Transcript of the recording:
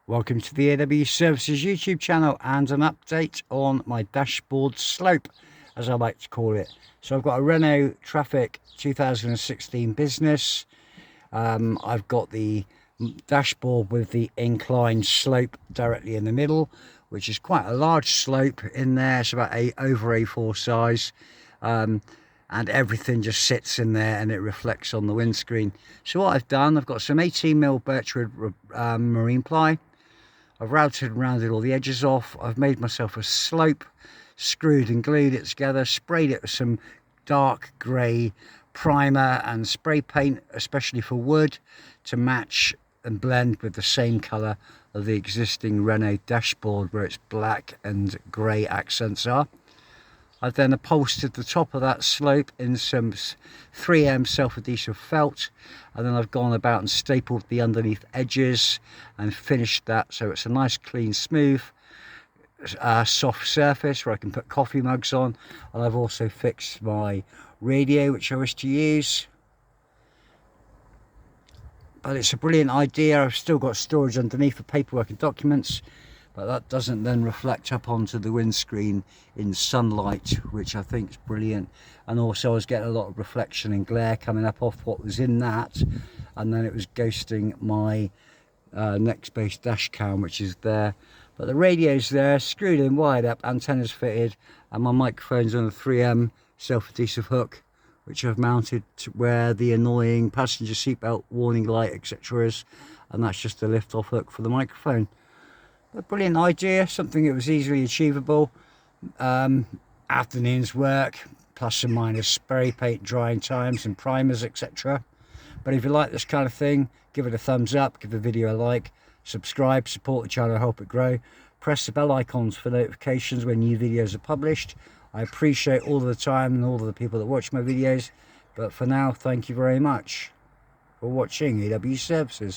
Welcome to the AW Services YouTube channel and an update on my dashboard slope, as I like to call it. So I've got a Renault Trafic 2016 business. I've got the dashboard with the inclined slope directly in the middle, which is quite a large slope in there. It's about over A4 size. And everything just sits in there and it reflects on the windscreen. So what I've done, I've got some 18mm birchwood marine ply. I've routed and rounded all the edges off. I've made myself a slope, screwed and glued it together, sprayed it with some dark grey primer and spray paint, especially for wood, to match and blend with the same colour of the existing Renault dashboard, where it's black and grey accents are. I've then upholstered the top of that slope in some 3M self-adhesive felt, and then I've gone about and stapled the underneath edges and finished that so it's a nice, clean, smooth, soft surface where I can put coffee mugs on. And I've also fixed my radio, which I wish to use. But it's a brilliant idea. I've still got storage underneath for paperwork and documents, but that doesn't then reflect up onto the windscreen in sunlight, which I think is brilliant. And also I was getting a lot of reflection and glare coming up off what was in that, and then it was ghosting my next base dash cam, which is there. But the radio's there, screwed in, wired up, antennas fitted, and my microphone's on a 3M self-adhesive hook, which I've mounted to where the annoying passenger seatbelt warning light, etc. is, and that's just a lift-off hook for the microphone. A brilliant idea, something that was easily achievable. Afternoon's work, plus some minor spray paint drying times and primers, etc. But if you like this kind of thing, give it a thumbs up, give the video a like, subscribe, support the channel, help it grow. Press the bell icons for notifications when new videos are published. I appreciate all of the time and all of the people that watch my videos. But for now, thank you very much for watching AW Services.